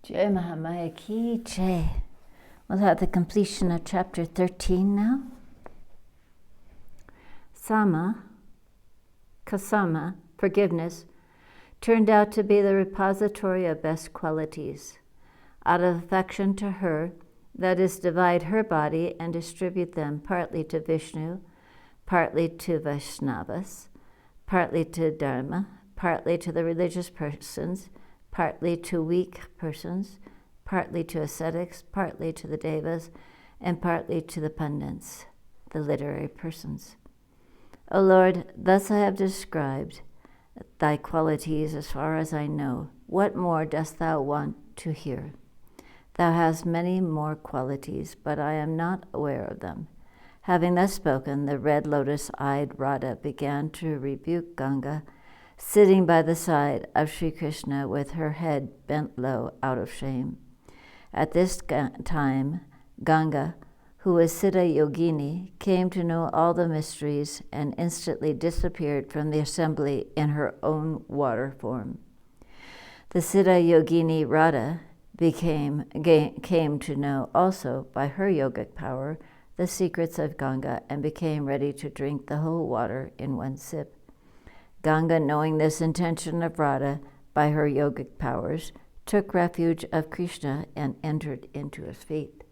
Jai Mahamaya Ki Jai. We'll have the completion of chapter 13 now. Kasama, forgiveness, turned out to be the repository of best qualities. Out of affection to her, that is, divide her body and distribute them partly to Vishnu, partly to Vaishnavas, partly to Dharma, partly to the religious persons, partly to weak persons, partly to ascetics, partly to the devas, and partly to the pundits, the literary persons. O Lord, thus I have described thy qualities as far as I know. What more dost thou want to hear? Thou hast many more qualities, but I am not aware of them. Having thus spoken, the red lotus-eyed Radha began to rebuke Ganga, sitting by the side of Sri Krishna with her head bent low out of shame. At this time, Ganga, who was Siddha Yogini, came to know all the mysteries and instantly disappeared from the assembly in her own water form. The Siddha Yogini Radha came to know also by her yogic power the secrets of Ganga and became ready to drink the whole water in one sip. Ganga, knowing this intention of Radha by her yogic powers, took refuge of Krishna and entered into his feet.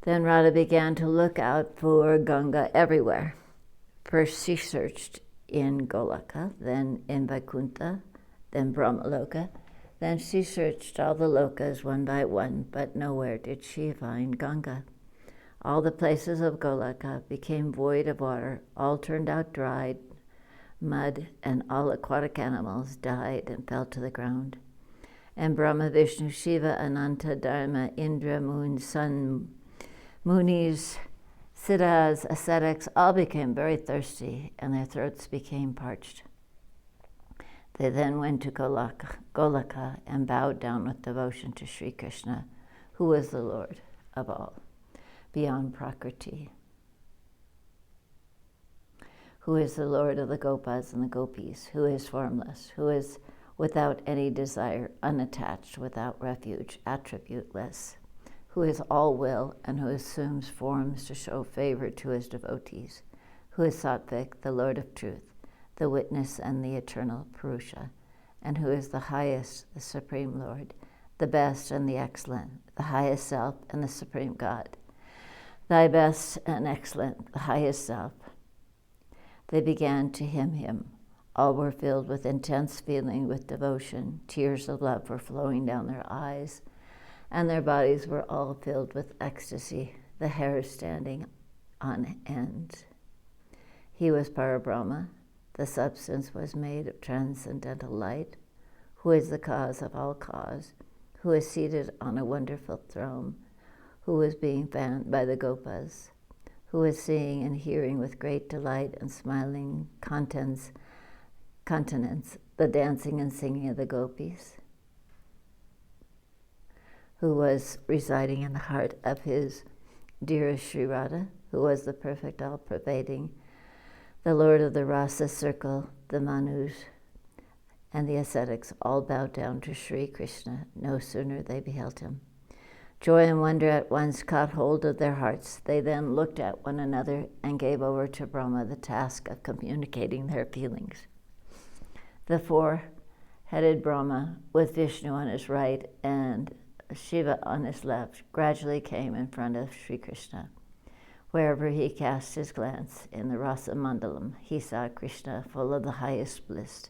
Then Radha began to look out for Ganga everywhere. First she searched in Golaka, then in Vaikuntha, then Brahmaloka. Then she searched all the lokas one by one, but nowhere did she find Ganga. All the places of Golaka became void of water, all turned out dried mud, and all aquatic animals died and fell to the ground. And Brahma, Vishnu, Shiva, Ananta, Dharma, Indra, Moon, Sun, Munis, Siddhas, ascetics, all became very thirsty, and their throats became parched. They then went to Golaka and bowed down with devotion to Sri Krishna, who was the Lord of all, beyond Prakriti, who is the Lord of the Gopas and the Gopis, who is formless, who is without any desire, unattached, without refuge, attributeless, who is all will and who assumes forms to show favor to his devotees, who is Satvik, the Lord of truth, the witness and the eternal Purusha, and who is the highest, the supreme Lord, the best and the excellent, the highest self and the supreme God, thy best and excellent, the highest self. They began to hymn him. All were filled with intense feeling, with devotion. Tears of love were flowing down their eyes, and their bodies were all filled with ecstasy, the hair standing on end. He was Parabrahma. The substance was made of transcendental light, who is the cause of all cause, who is seated on a wonderful throne, who is being fanned by the Gopas, who is seeing and hearing with great delight and smiling continence the dancing and singing of the Gopis, who was residing in the heart of his dearest Sri Radha, who was the perfect, all-pervading, the Lord of the Rasa circle, the Manus, and the ascetics all bowed down to Sri Krishna. No sooner they beheld him. Joy and wonder at once caught hold of their hearts. They then looked at one another and gave over to Brahma the task of communicating their feelings. The four-headed Brahma, with Vishnu on his right and Shiva on his left, gradually came in front of Sri Krishna. Wherever he cast his glance in the Rasa Mandalam, he saw Krishna full of the highest bliss.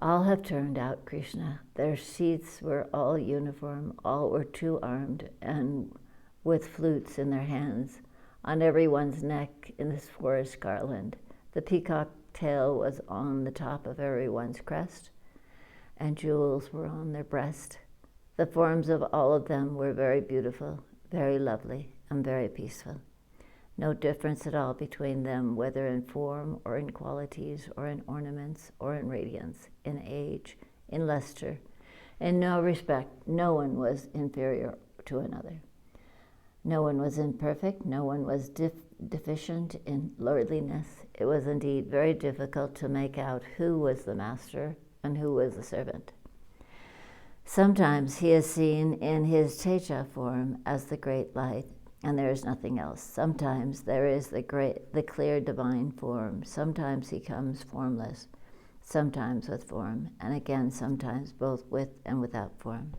All have turned out Krishna. Their seats were all uniform, all were two-armed and with flutes in their hands. On everyone's neck in this forest garland, the peacock tail was on the top of everyone's crest, and jewels were on their breast. The forms of all of them were very beautiful, very lovely, and very peaceful. No difference at all between them, whether in form or in qualities or in ornaments or in radiance, in age, in luster. In no respect, no one was inferior to another. No one was imperfect, no one was deficient in lordliness. It was indeed very difficult to make out who was the master and who was the servant. Sometimes he is seen in his Teja form as the great light, and there is nothing else. Sometimes there is the clear divine form. Sometimes he comes formless, sometimes with form, and again sometimes both with and without form.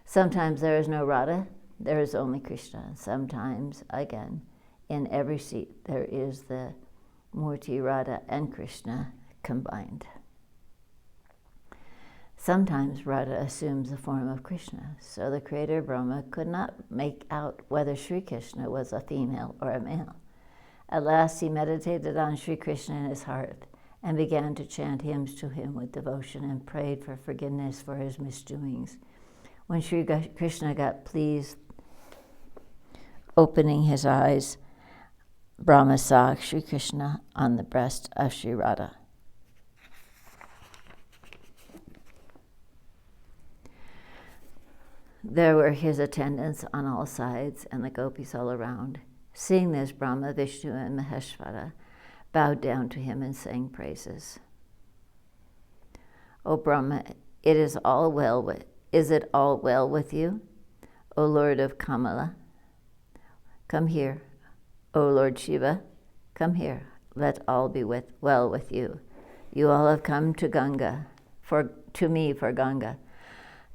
Sometimes there is no Radha, there is only Krishna. Sometimes, again, in every seat there is the Murti Radha and Krishna combined. Sometimes Radha assumes the form of Krishna, so the creator Brahma could not make out whether Sri Krishna was a female or a male. At last he meditated on Sri Krishna in his heart and began to chant hymns to him with devotion and prayed for forgiveness for his misdoings. When Sri Krishna got pleased, opening his eyes, Brahma saw Sri Krishna on the breast of Sri Radha. There were his attendants on all sides and the gopis all around. Seeing this, Brahma, Vishnu, and Maheshwara bowed down to him and sang praises. O Brahma, is it all well with you? O Lord of Kamala, come here. O Lord Shiva, come here. Let all be well with you. You all have come to me for Ganga.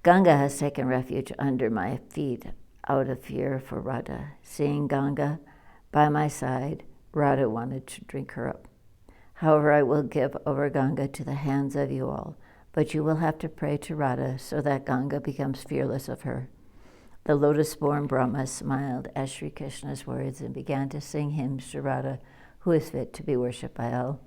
Ganga has taken refuge under my feet out of fear for Radha. Seeing Ganga by my side, Radha wanted to drink her up. However, I will give over Ganga to the hands of you all, but you will have to pray to Radha so that Ganga becomes fearless of her. The lotus-born Brahma smiled at Sri Krishna's words and began to sing hymns to Radha, who is fit to be worshipped by all.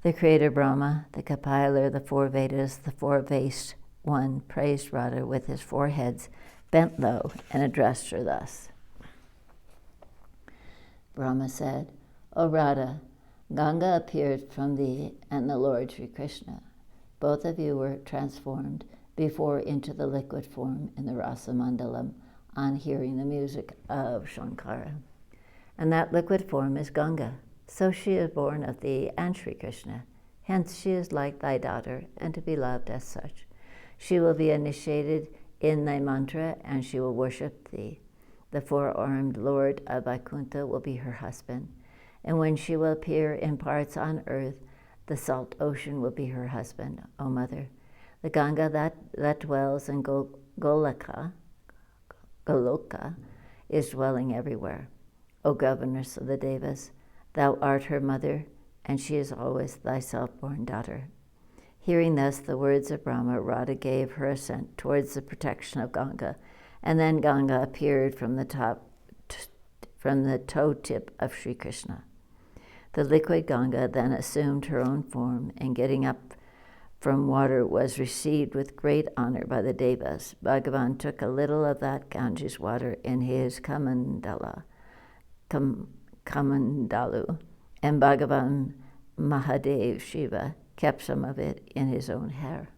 The creator Brahma, the compiler, the four Vedas, the four Vastes, one praised Radha with his four heads bent low and addressed her thus. Brahma said, O Radha, Ganga appeared from thee and the Lord Sri Krishna. Both of you were transformed before into the liquid form in the Rasa Mandalam on hearing the music of Shankara. And that liquid form is Ganga. So she is born of thee and Sri Krishna. Hence she is like thy daughter and to be loved as such. She will be initiated in thy mantra and she will worship thee. The four-armed Lord of Vaikuntha will be her husband. And when she will appear in parts on earth, the salt ocean will be her husband, O mother. The Ganga that dwells in Goloka is dwelling everywhere. O governess of the Devas, thou art her mother, and she is always thy self-born daughter. Hearing thus the words of Brahma, Radha gave her assent towards the protection of Ganga, and then Ganga appeared from the toe tip of Sri Krishna. The liquid Ganga then assumed her own form, and getting up from water was received with great honor by the Devas. Bhagavan took a little of that Ganges water in his Kamandalu, and Bhagavan Mahadev Shiva kept some of it in his own hair.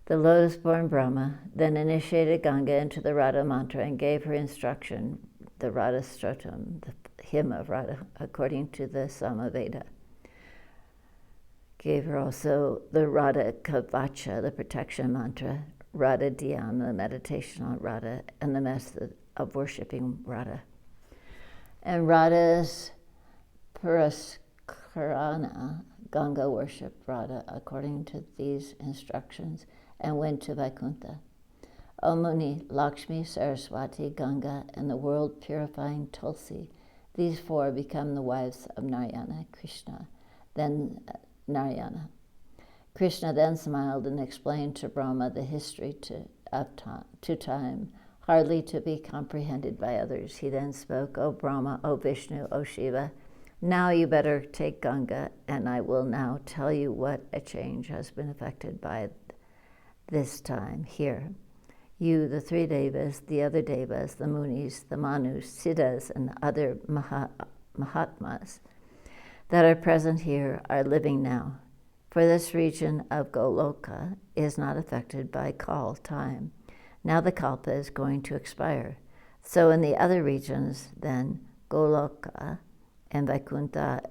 The lotus-born Brahma then initiated Ganga into the Radha mantra and gave her instruction, the Radha Stotam, the hymn of Radha, according to the Samaveda. Gave her also the Radha Kavacha, the protection mantra, Radha Dhyana, the meditation on Radha, and the method of worshipping Radha. And Radha's Puraskarana, Ganga worshipped Radha according to these instructions and went to Vaikuntha. O Muni, Lakshmi, Saraswati, Ganga, and the world-purifying Tulsi, these four become the wives of Narayana, Krishna. Then Narayana. Krishna then smiled and explained to Brahma the history to time, hardly to be comprehended by others. He then spoke, O Brahma, O Vishnu, O Shiva, now you better take Ganga, and I will now tell you what a change has been effected by this time here. You, the three Devas, the other Devas, the Munis, the Manus, Siddhas, and other Mahatmas that are present here are living now. For this region of Goloka is not affected by Kal, time. Now the Kalpa is going to expire. So in the other regions, then, Goloka and Vaikuntha,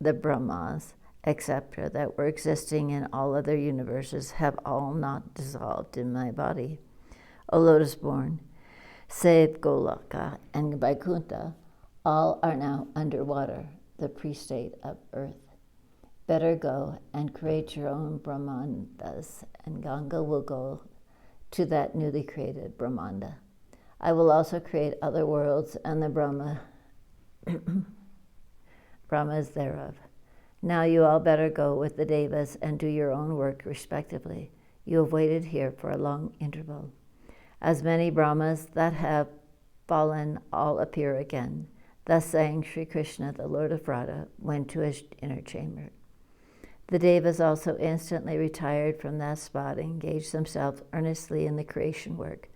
the Brahmas, etc., that were existing in all other universes have all not dissolved in my body. O lotus-born, save Golaka and Vaikuntha, all are now underwater, the pre-state of earth. Better go and create your own Brahmandas, and Ganga will go to that newly created Brahmanda. I will also create other worlds and the Brahmas thereof. Now you all better go with the Devas and do your own work respectively. You have waited here for a long interval. As many Brahmas that have fallen all appear again. Thus saying, Sri Krishna, the Lord of Radha, went to his inner chamber. The Devas also instantly retired from that spot and engaged themselves earnestly in the creation work.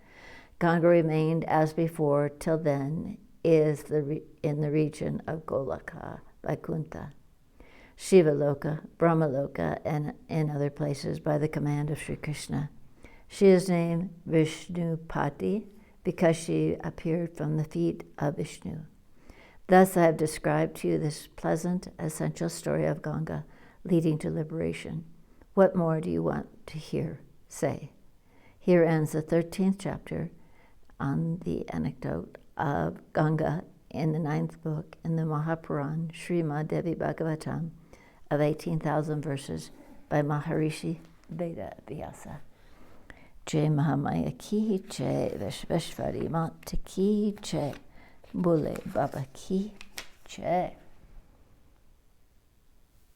Ganga remained as before till then in the region of Golaka, Vaikuntha, Shiva-loka, Brahma-loka, and in other places by the command of Sri Krishna. She is named Vishnupati because she appeared from the feet of Vishnu. Thus I have described to you this pleasant, essential story of Ganga leading to liberation. What more do you want to hear? Say. Here ends the 13th chapter on the anecdote of Ganga in the 9th book in the Mahapuran Srimad Devi Bhagavatam of 18,000 verses by Maharishi Veda Vyasa. Jai Mahamaya ki jai, Vishveshvari Mata ki jai, Bole Baba ki jai.